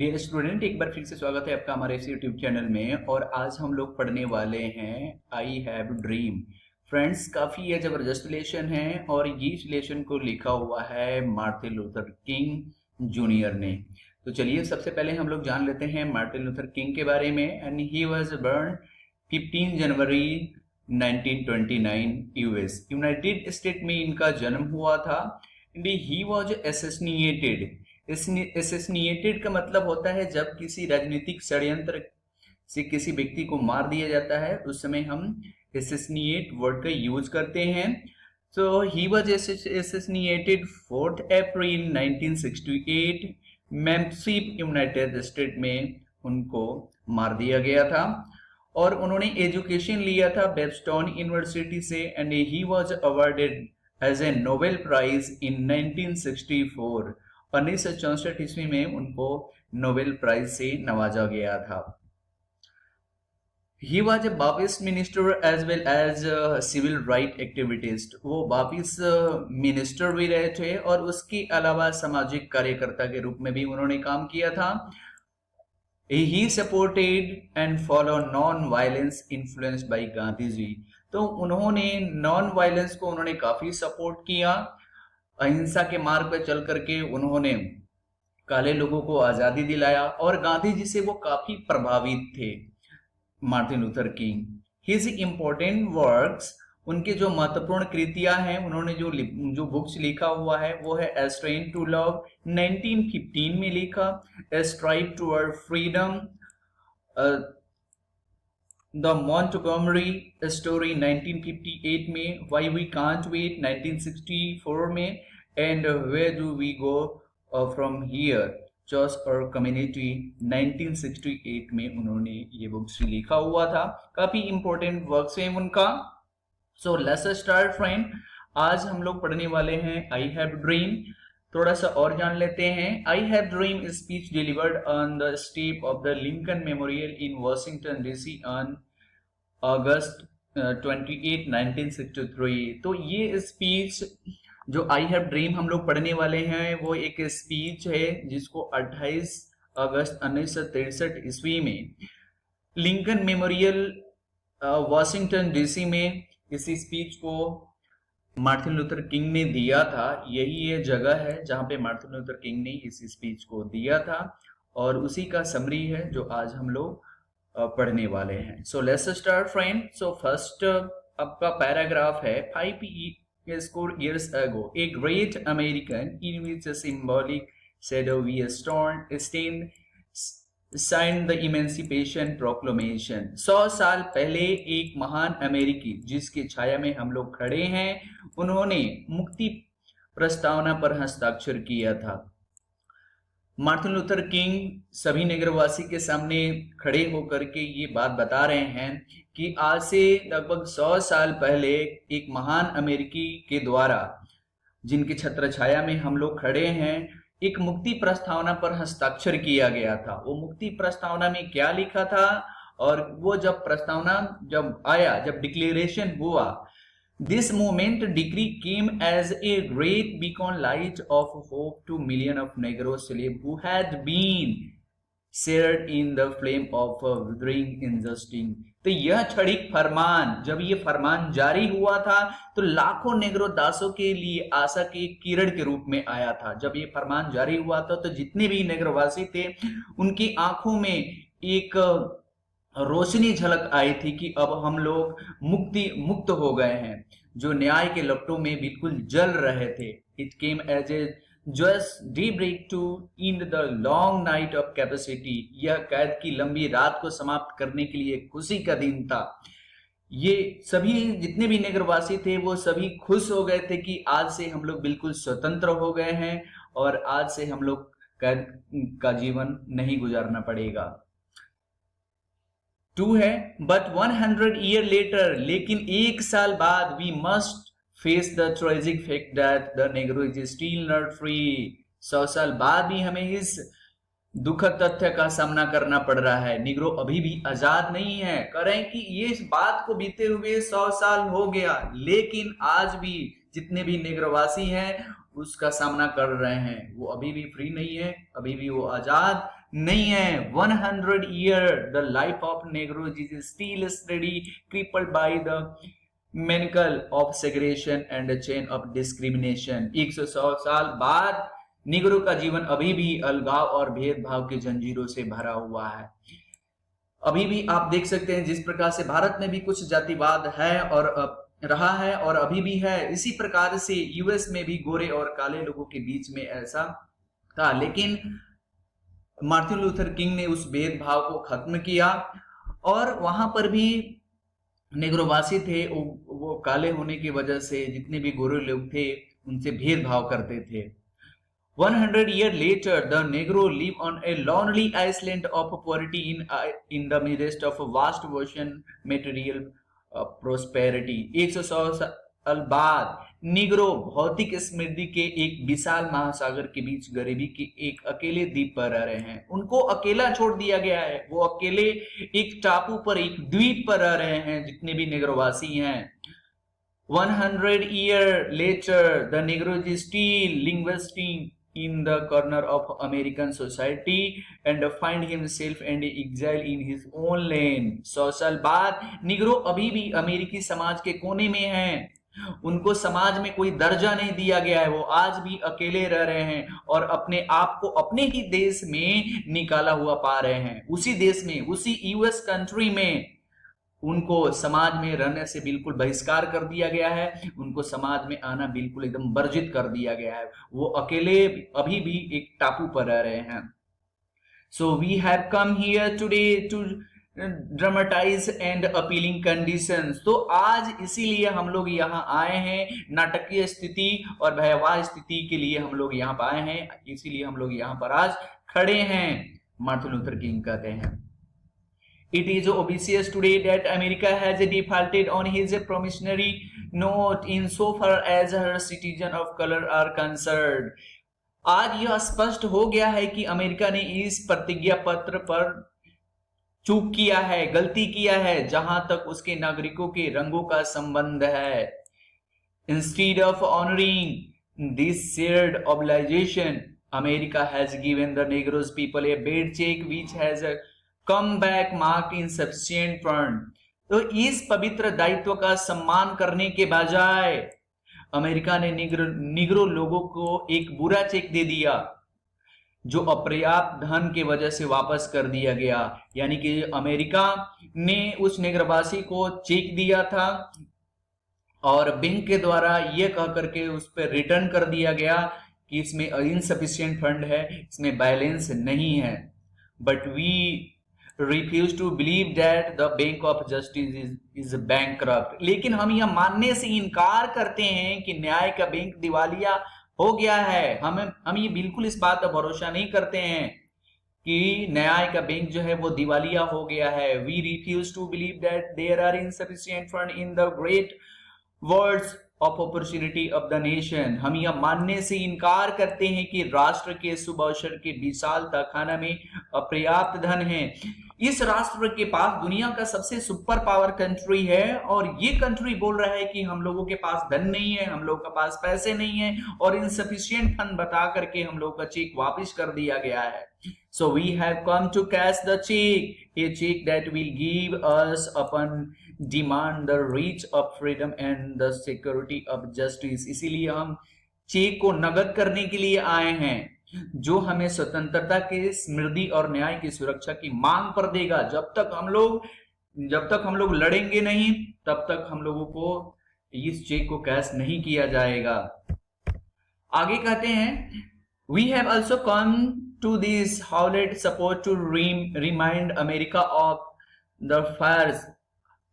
Dear student, एक बार फिर से स्वागत है आपका हमारे इस यूट्यूब चैनल में। और आज हम लोग पढ़ने वाले हैं आई हैव ड्रीम। फ्रेंड्स, काफी ये जबरदस्त रिलेशन है और ये रिलेशन को लिखा हुआ है मार्टिन लूथर किंग जूनियर ने। तो चलिए सबसे पहले हम लोग जान लेते हैं मार्टिन लूथर किंग के बारे में। And he was born 15 January 1929 US, United state में इनका जन्म हुआ था। And he was assassinated. Assassinated का मतलब होता है जब किसी राजनीतिक षड्यंत्र से किसी व्यक्ति को मार दिया जाता है, उस समय हम एसेसिनेट वर्ड का यूज करते हैं। तो he was assassinated 4 April 1968 Memphis, United state में उनको मार दिया गया था। और उन्होंने एजुकेशन लिया था बेबस्टन यूनिवर्सिटी से। And he was awarded as a Nobel prize in 1964। 1964 ईस्वी में उनको नोबेल प्राइज से नवाजा गया था। He was a Baptist minister as well as civil right activist। वो बापिस्ट मिनिस्टर भी रहे थे और उसके अलावा सामाजिक कार्यकर्ता के रूप में भी उन्होंने काम किया था। He supported and followed non-violence influenced by Gandhi ji. तो उन्होंने नॉन वायलेंस को उन्होंने काफी सपोर्ट किया। अहिंसा के मार्ग पर चल करके उन्होंने काले लोगों को आजादी दिलाया और गांधी जी से वो काफी प्रभावित थे Martin Luther king. His important works, उनके जो महत्वपूर्ण कृतियां हैं, उन्होंने जो बुक्स लिखा हुआ है वो है ए स्ट्रेन टू लव 1915 में लिखा, a stride toward freedom, the Montgomery story 1958 में, व्हाई वी कांट वेट 1964 में, and where do we go from here, choice और कम्युनिटी 1968 में उन्होंने ये बुक्स लिखा हुआ था। काफी इंपॉर्टेंट वर्क्स हैं उनका। So let's start friend. आज हम लोग पढ़ने वाले हैं आई हैव ड्रीम। थोड़ा सा और जान लेते हैं। I have dream speech delivered on the step of the Lincoln memorial in Washington DC on August 28, 1963। तो ये स्पीच जो आई हैव ड्रीम हम लोग पढ़ने वाले हैं वो एक स्पीच है जिसको 28 अगस्त 1963 ईस्वी में लिंकन मेमोरियल वाशिंगटन डीसी में इस स्पीच को मार्टिन लूथर किंग ने दिया था। यही ये जगह है जहां पे मार्टिन लूथर किंग ने इस स्पीच को दिया था और उसी का समरी है जो आज हम लोग पढ़ने वाले हैं। So let's start friend. So first आपका पैराग्राफ है 5 years ago, a great American in which a symbolic shadow we stand signed the Emancipation Proclamation। 100 साल पहले एक महान अमेरिकी जिसकी छाया में हम लोग खड़े हैं, उन्होंने मुक्ति प्रस्तावना पर हस्ताक्षर किया था। मार्टिन लूथर किंग सभी नगरवासी के सामने खड़े होकर के ये बात बता रहे हैं कि आज से लगभग 100 साल पहले एक महान अमेरिकी के द्वारा, जिनकी छत्र छाया में हम लोग खड़े हैं, एक मुक्ति प्रस्तावना पर हस्ताक्षर किया गया था। वो मुक्ति प्रस्तावना में क्या लिखा था और वो जब प्रस्तावना जब आया, जब डिक्लेरेशन हुआ, this moment decree came as a great beacon light of hope to million of Negro slaves who had been seared in the flame of withering injustice। तो यह क्षणिक फरमान, जब ये फरमान जारी हुआ था तो लाखों नेग्रो दासों के लिए आशा के किरण के रूप में आया था। जब ये फरमान जारी हुआ था तो जितने भी नेग्रोवासी थे उनकी आंखों में एक रोशनी झलक आई थी कि अब हम लोग मुक्त हो गए हैं, जो न्याय के लपटों में बिल्कुल जल रहे थे। It came as a joyous daybreak to end the long night of capacity. यह कैद की लंबी रात को समाप्त करने के लिए खुशी का दिन था। ये सभी जितने भी नगरवासी थे वो सभी खुश हो गए थे कि आज से हम लोग बिल्कुल स्वतंत्र हो गए हैं और आज से हम लोग कैद का जीवन नहीं गुजारना पड़ेगा। 2 है, बट 100 ईयर लेटर, लेकिन 1 साल बाद, we must face the tragic fact that the Negro is still not free. 100 साल बाद भी हमें इस दुखद तथ्य का सामना करना पड़ रहा है, निग्रो अभी भी आजाद नहीं है। करें कि ये इस बात को बीते हुए 100 साल हो गया, लेकिन आज भी जितने भी नेग्रोवासी हैं उसका सामना कर रहे हैं, वो अभी भी फ्री नहीं है, अभी भी वो आजाद नहीं है। 100 year the life of Negroes is still study crippled by the manacles of segregation and chain of discrimination. 100 साल बाद निगरो का जीवन अभी भी अलगाव और भेदभाव की जंजीरों से भरा हुआ है। अभी भी आप देख सकते हैं जिस प्रकार से भारत में भी कुछ जातिवाद है और रहा है और अभी भी है, इसी प्रकार से यूएस में भी गोरे और काले लोगों के बीच में ऐसा था। लेकिन मार्टिन लूथर किंग ने उस भेदभाव को खत्म किया और वहां पर भी नेग्रोवासी थे, वो काले होने की वजह से जितने भी गोरे लोग थे उनसे भेदभाव करते थे। 100 years later, the Negro live on a lonely island of poverty in the midst of a vast ocean material prosperity. 100 साल बाद निग्रो भौतिक समृद्धि के एक विशाल महासागर के बीच गरीबी के एक अकेले द्वीप पर रह रहे हैं। उनको अकेला छोड़ दिया गया है, वो अकेले एक टापू पर, एक द्वीप पर रह रहे हैं जितने भी नेग्रोवासी हैं। 100 years later, the Negro is still linguistic in the corner of American society and find himself and exile in his own land. 100 साल बाद निग्रो अभी भी अमेरिकी समाज के कोने में हैं, उनको समाज में कोई दर्जा नहीं दिया गया है, वो आज भी अकेले रह रहे हैं और अपने आप को अपने ही देश में निकाला हुआ पा रहे हैं। उसी देश में, उसी यूएस कंट्री में उनको समाज में रहने से बिल्कुल बहिष्कार कर दिया गया है, उनको समाज में आना बिल्कुल एकदम वर्जित कर दिया गया है। वो अकेले अभी भी एक टापू पर रह रहे हैं। So we have come here today to dramatise and appealing conditions. तो आज इसीलिए हम लोग यहाँ आए हैं, नाटकीय स्थिति और भयावह स्थिति के लिए हम लोग यहाँ पर आए हैं, इसीलिए हम लोग यहाँ पर आज खड़े हैं। मार्टिन लूथर किंग कहते हैं, It is obvious today that America has defaulted on his promissory note in so far as her citizens of color are concerned. आज यह स्पष्ट हो गया है कि अमेरिका ने इस प्रतिज्ञा पत्र पर चूक किया है, गलती किया है, जहां तक उसके नागरिकों के रंगों का संबंध है। Instead of honoring this shared obligation, America has given the Negroes people a bad check which has come back marked insufficient fund. तो इस पवित्र दायित्व का सम्मान करने के बजाय अमेरिका ने निग्रो लोगों को एक बुरा चेक दे दिया जो अपर्याप्त धन के वजह से वापस कर दिया गया। यानी कि अमेरिका ने उस नेग्रवासी को चेक दिया था और बैंक के द्वारा यह कह करके उस पर रिटर्न कर दिया गया कि इसमें इनसफिशिएंट फंड है, इसमें बैलेंस नहीं है। But we refuse to believe that the bank of justice is bankrupt। लेकिन हम यह मानने से इनकार करते हैं कि न्याय का बैंक दिवालिया हो गया है। हम ये बिल्कुल इस बात पर भरोसा नहीं करते हैं कि न्याय का बैंक जो है वो दिवालिया हो गया है। We refuse to believe that there are insufficient fund in the great worlds of opportunity of the nation। हम यह मानने से इनकार करते हैं कि राष्ट्र के शुभ अवसर के विशाल तहखाना में अपर्याप्त धन है। इस राष्ट्र के पास दुनिया का सबसे सुपर पावर कंट्री है और ये कंट्री बोल रहा है कि हम लोगों के पास धन नहीं है, हम लोगों के पास पैसे नहीं है और इनसफिशिएंट फंड बता करके हम लोगों का चेक वापस कर दिया गया है। So we have come to cash the check, a check that will give us upon demand the reach of freedom and the security of justice। इसीलिए हम चेक को नगद करने के लिए आए हैं जो हमें स्वतंत्रता के, समृद्धि और न्याय की सुरक्षा की मांग पर देगा। जब तक हम लोग लड़ेंगे नहीं तब तक हम लोगों को इस चेक को कैश नहीं किया जाएगा। आगे कहते हैं, we have also come to this howled support to remind America of the first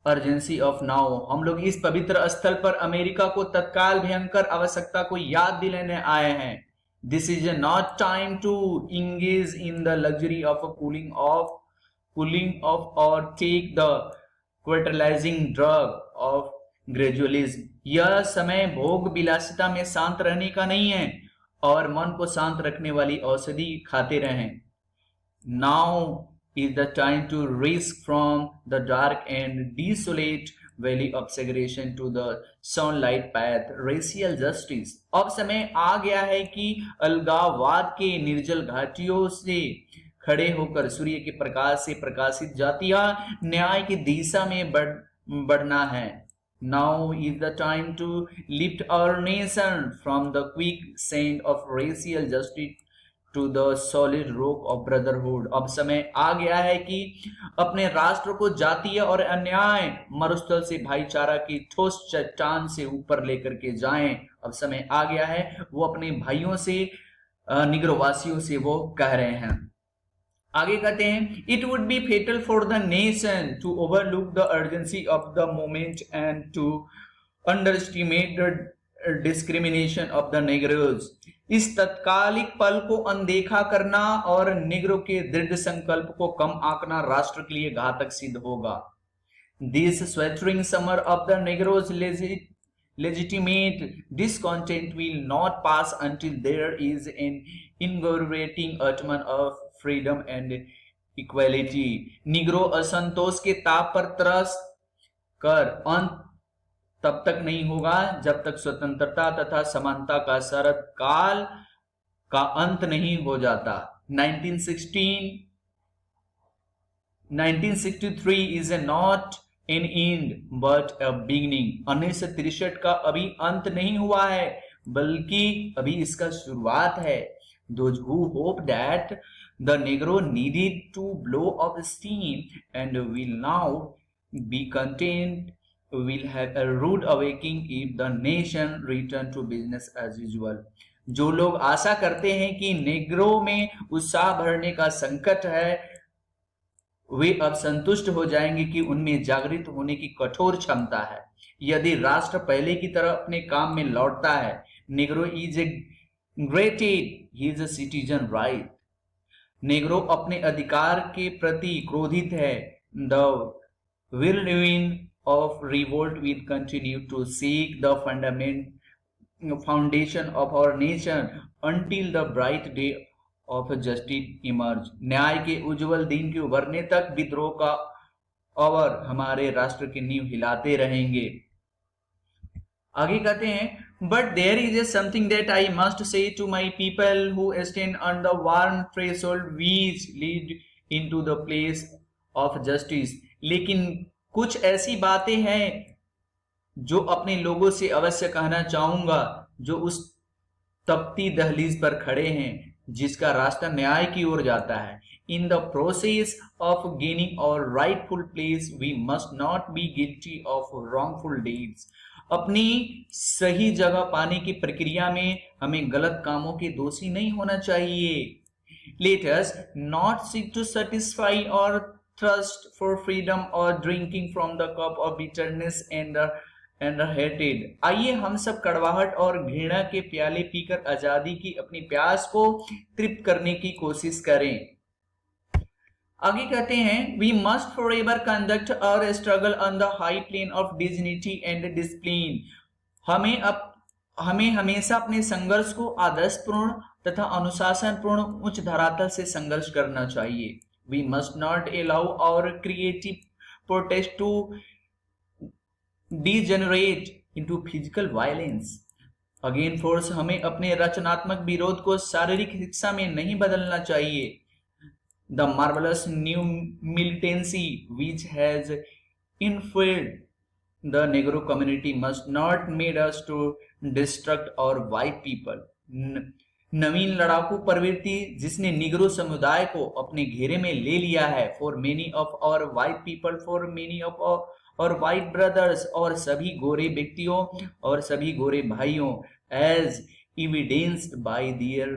urgency of now। हम लोग इस पवित्र स्थल पर अमेरिका को तत्काल भयंकर आवश्यकता को याद दिलाने आए हैं। This is not time to engage in the luxury of cooling off or take the quieterizing drug of gradualism। यह समय भोग विलासिता में शांत रहने का नहीं है और मन को शांत रखने वाली औषधि खाते रहें। Now is the time to risk from the dark and desolate valley of segregation to the sunlight path racial justice। अब समय आ गया है कि अलगाववाद के निर्जल घाटियों से खड़े होकर सूर्य के प्रकाश से प्रकाशित जातियां न्याय की दिशा में बढ़ना है। Now is the time to lift our nation from the quicksand of racial justice to the solid rock of brotherhood। अब समय आ गया है कि अपने राष्ट्र को जातीय और अन्याय मरुस्थल से भाईचारा की ठोस चट्टान से ऊपर लेकर के जाएं। अब समय आ गया है, वो अपने भाइयों से, निग्रोवासियों से वो कह रहे हैं। आगे कहते हैं, it would be fatal for the nation to overlook the urgency of the moment and to underestimate the discrimination of the Negroes. इस तत्कालिक पल को अनदेखा करना और निग्रो के दृढ़ संकल्प को कम आंकना राष्ट्र के लिए घातक सिद्ध होगा। This sweltering summer of the Negroes legitimate discontent will not pass until there is an invigorating utterance of freedom and equality। Negro असंतोष के ताप पर तरस कर अंत तब तक नहीं होगा जब तक स्वतंत्रता तथा समानता का शरद काल का अंत नहीं हो जाता। 1963 is not an end but a beginning। 1963 का अभी अंत नहीं हुआ है बल्कि अभी इसका शुरुआत है। Those who hope that the Negro needed to blow off steam and will now be content will have a rude awakening if the nation return to business as usual। जो लोग आशा करते हैं कि नेग्रो में उत्साह भरने का संकट है, वे अब संतुष्ट हो जाएंगे कि उनमें जागृत होने की कठोर क्षमता है। यदि राष्ट्र पहले की तरह अपने काम में लौटता है, Negro is a grated, he is a citizen right. नेग्रो अपने अधिकार के प्रति क्रोधित है। The whirlwind of revolt will continue to seek the foundation of our nation until the bright day of justice emerge। न्याय के उज्जवल दिन के उभरने तक विद्रोह का और हमारे राष्ट्र की नींव हिलाते रहेंगे। आगे कहते हैं, but there is something that I must say to my people who stand on the warm threshold which lead into the place of justice। लेकिन कुछ ऐसी बातें हैं जो अपने लोगों से अवश्य कहना चाहूंगा जो उस तपती दहलीज पर खड़े हैं जिसका रास्ता न्याय की ओर जाता है। In the process of gaining our rightful place we must not be guilty of wrongful deeds. अपनी सही जगह पाने की प्रक्रिया में हमें गलत कामों के दोषी नहीं होना चाहिए। Let us not seek to satisfy our thrust for freedom or drinking from the cup of bitterness and hated. आइए हम सब कड़वाहट और घृणा के प्याले पीकर आजादी की अपनी प्यास को तृप्त करने की कोशिश करें। आगे कहते हैं, we must forever conduct our struggle on the high plane of dignity and discipline. हमें हमेशा अपने संघर्ष को आदर्शपूर्ण तथा अनुशासनपूर्ण उच्च धरातल से संघर्ष करना चाहिए। We must not allow our creative protest to degenerate into physical violence। Again force, हमें अपने रचनात्मक विरोध को शारीरिक हिंसा में नहीं बदलना चाहिए। The marvelous new militancy which has infilled the Negro community must not made us to destruct our white people। नवीन लड़ाकू प्रवृत्ति जिसने निग्रो समुदाय को अपने घेरे में ले लिया है, for many of our white people, for many of our white brothers, और सभी गोरे व्यक्तियों और सभी गोरे भाइयों, as evidenced by their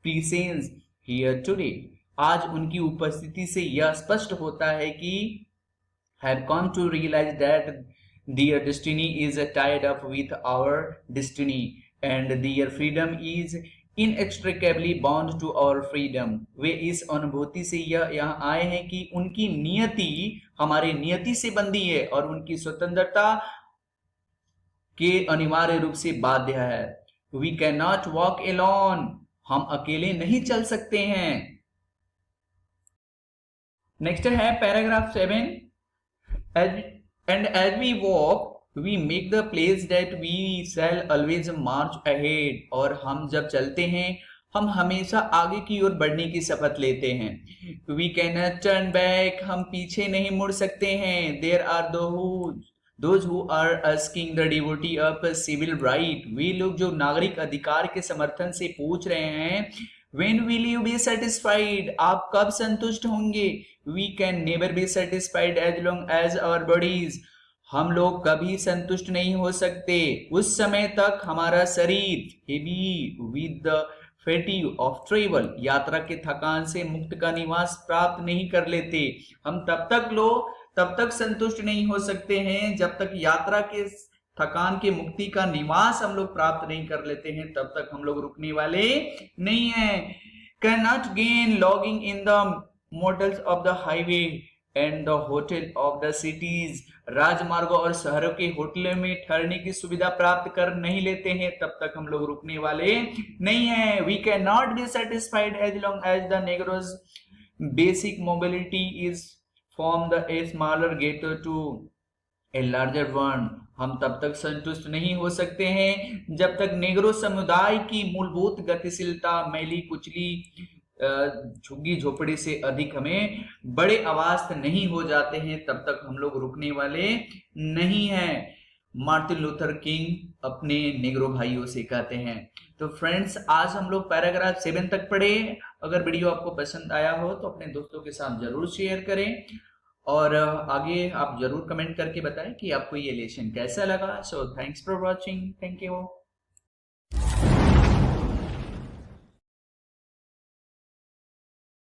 presence here today. आज उनकी उपस्थिति से यह स्पष्ट होता है कि have come to realize that their destiny is tied up with our destiny and their freedom is inextricably bound to our freedom। वे इस अनुभूति से यहाँ आए हैं कि उनकी नियति हमारे नियति से बंधी है और उनकी स्वतंत्रता के अनिवार्य रूप से बाध्य है। We cannot walk alone। हम अकेले नहीं चल सकते हैं। नेक्स्ट है paragraph 7। And as we walk we make the place that we shall always march ahead। और हम जब चलते हैं हम हमेशा आगे की ओर बढ़ने की शपथ लेते हैं। वी कैन टर्न बैक, हम पीछे नहीं मुड़ सकते हैं। There are those who are asking the devotees of civil right, वे लोग जो नागरिक अधिकार के समर्थन से पूछ रहे हैं, when will you be satisfied, आप कब संतुष्ट होंगे। We can never be satisfied as long as our bodies, हम लोग कभी संतुष्ट नहीं हो सकते उस समय तक हमारा शरीर heavy with the fatigue of travel, यात्रा के थकान से मुक्त का निवास प्राप्त नहीं कर लेते। हम तब तक संतुष्ट नहीं हो सकते हैं जब तक यात्रा के थकान के मुक्ति का निवास हम लोग प्राप्त नहीं कर लेते हैं, तब तक हम लोग रुकने वाले नहीं है। Can not gain logging in the motels of the highway and the hotel of the cities, राजमार्गों और शहरों के होटलों में ठहरने की सुविधा प्राप्त कर नहीं लेते हैं, तब तक हम लोग रुकने वाले नहीं है। We can not be satisfied as long as the Negro's basic mobility is from the a smaller ghetto to a larger one, हम तब तक संतुष्ट नहीं हो सकते हैं जब तक नेग्रो समुदाय की मूलभूत गतिशीलता मैली कुचली झुग्गी झोपड़ी से अधिक हमें बड़े आवाज नहीं हो जाते हैं, तब तक हम लोग रुकने वाले नहीं हैं। मार्टिन लूथर किंग अपने नेग्रो भाइयों से कहते हैं। तो फ्रेंड्स, आज हम लोग पैराग्राफ 7 तक पढ़े। अगर वीडियो आपको पसंद आया हो तो अपने दोस्तों के साथ जरूर शेयर करें और आगे आप जरूर कमेंट करके बताएं कि आपको ये लेसन कैसा लगा। So thanks for watching, thank you.